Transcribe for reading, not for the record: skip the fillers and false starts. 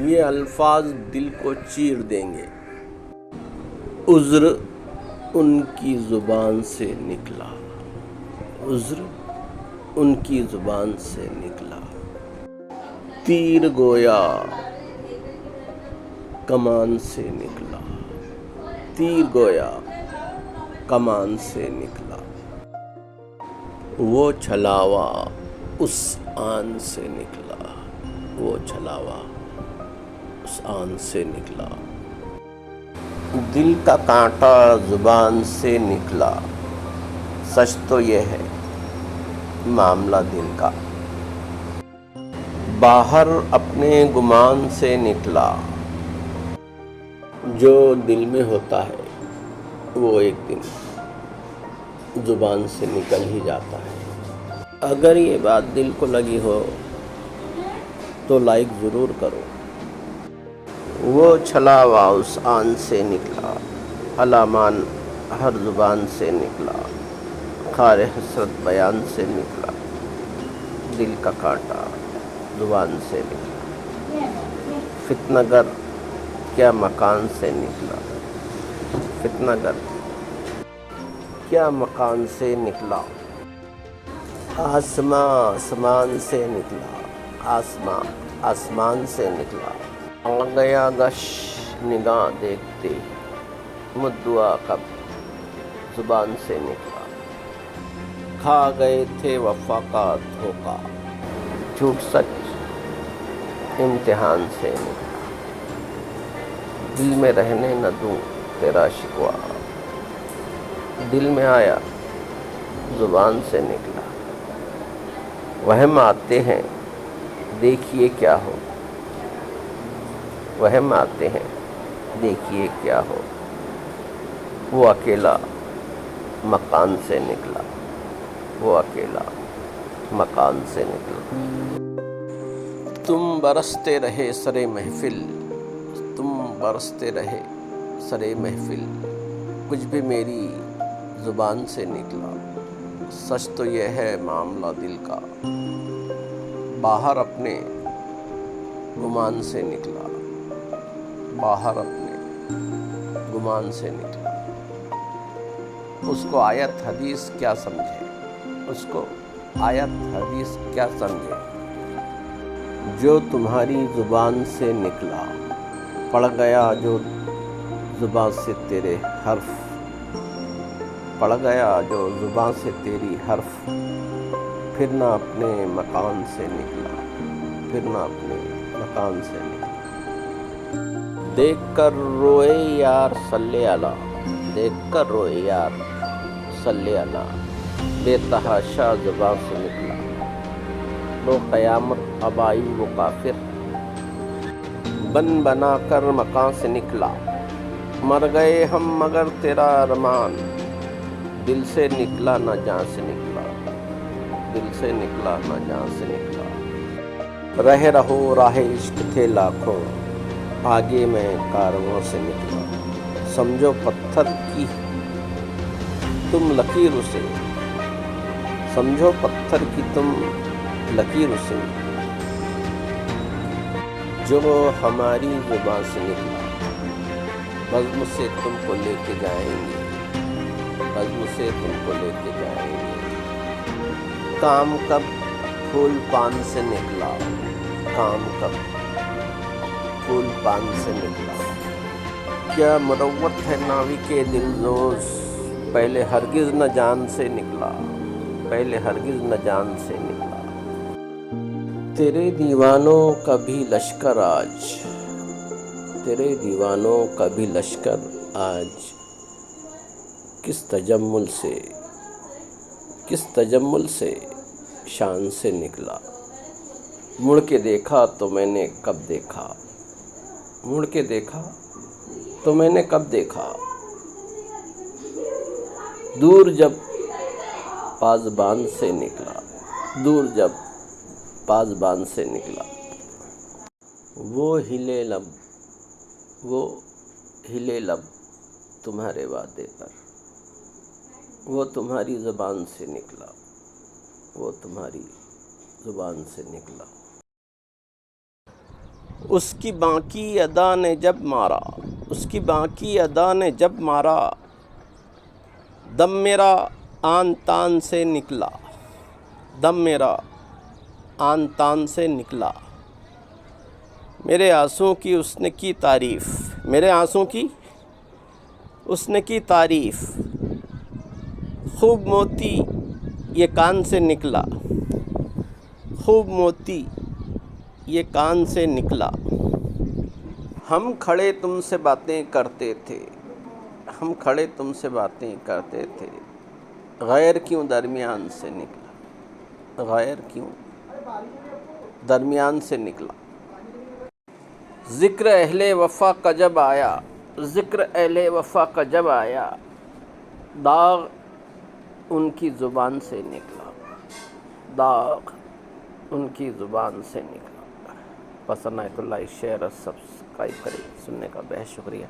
یہ الفاظ دل کو چیر دیں گے۔ عذر ان کی زبان سے نکلا، عذر ان کی زبان سے نکلا، تیر گویا کمان سے نکلا، تیر گویا کمان سے نکلا، وہ چھلاوا اس آن سے نکلا، وہ چھلاوا اس آن سے نکلا، دل کا کانٹا زبان سے نکلا، سچ تو یہ ہے معاملہ دل کا، باہر اپنے گمان سے نکلا، جو دل میں ہوتا ہے وہ ایک دن زبان سے نکل ہی جاتا ہے۔ اگر یہ بات دل کو لگی ہو تو لائک ضرور کرو۔ وہ چھلاوا اس آن سے نکلا، علامان ہر زبان سے نکلا، خار حسرت بیان سے نکلا، دل کا کانٹا زبان سے نکلا، فتنہ گر کیا مکان سے نکلا، فتنہ گر کیا مکان سے نکلا، آسماں آسمان سے نکلا، آسماں آسمان سے نکلا، آ گیا گش نگاہ دیکھتے، مدعا کب زبان سے نکلا، کھا گئے تھے وفا کا دھوکہ، جھوٹ سچ امتحان سے نکلا، دل میں رہنے نہ دوں تیرا شکوہ، دل میں آیا زبان سے نکلا، وہم آتے ہیں دیکھیے کیا ہو، وہم آتے ہیں دیکھیے کیا ہو، وہ اکیلا مکان سے نکلا، وہ اکیلا مکان سے نکلا، تم برستے رہے سرے محفل، تم برستے رہے سرے محفل، کچھ بھی میری زبان سے نکلا، سچ تو یہ ہے معاملہ دل کا، باہر اپنے گمان سے نکلا، باہر اپنے گمان سے نکلا، اس کو آیت حدیث کیا سمجھے، اس کو آیت حدیث کیا سمجھے، جو تمہاری زبان سے نکلا، پڑ گیا جو زبان سے تیرے حرف، پڑ گیا جو زبان سے تیری حرف، پھر نہ اپنے مکان سے نکلا، پھر نہ اپنے مکان سے نکلا، دیکھ کر روئے یار صلی اللہ، دیکھ کر روئے یار صلی اللہ، بے تحاشا زبان سے نکلا، لو قیامت اب آئی وہ کافر، بن بنا کر مکان سے نکلا، مر گئے ہم مگر تیرا ارمان، دل سے نکلا نہ جان سے نکلا، دل سے نکلا نہ جان سے نکلا، رہے رہو راہ عشق تھے لاکھوں، آگے میں کاروان سے نکلا، سمجھو پتھر کی تم لکیر اسے، سمجھو پتھر کی تم لکیر اسے، جو ہماری زبان سے نکلا، بزم سے تم کو لے کے جائیں گے، بزم سے تم کو لے کے جائیں گے، کام کب پھول پان سے نکلا، کام کب پھول پان سے نکلا، کیا مروت ہے ناوی کے دل دوز، پہلے ہرگز نہ جان سے نکلا، پہلے ہرگز نہ جان سے نکلا، تیرے دیوانوں کا بھی لشکر آج، تیرے دیوانوں کا بھی لشکر آج، کس تجمل سے، کس تجمل سے شان سے نکلا، مڑ کے دیکھا تو میں نے کب دیکھا، مڑ کے دیکھا تو میں نے کب دیکھا، دور جب پاسبان سے نکلا، دور جب پاسبان سے نکلا، وہ ہلے لب، وہ ہلے لب تمہارے وعدے پر، وہ تمہاری زبان سے نکلا، وہ تمہاری زبان سے نکلا، اس کی باقی ادا نے جب مارا، اس کی باقی ادا نے جب مارا، دم میرا آن تان سے نکلا، دم میرا آن تان سے نکلا، میرے آنسوں کی اس نے کی تعریف، میرے آنسوں کی اس نے کی تعریف، خوب موتی یہ کان سے نکلا، خوب موتی یہ کان سے نکلا، ہم کھڑے تم سے باتیں کرتے تھے، ہم کھڑے تم سے باتیں کرتے تھے، غیر کیوں درمیان سے نکلا، غیر کیوں درمیان سے نکلا، ذکر اہل وفا کا جب آیا، ذکر اہل وفا کا جب آیا، داغ ان کی زبان سے نکلا، داغ ان کی زبان سے نکلا۔ پسند آئے تو لائک شیئر اور سبسکرائب کریں۔ سننے کا بہت شکریہ۔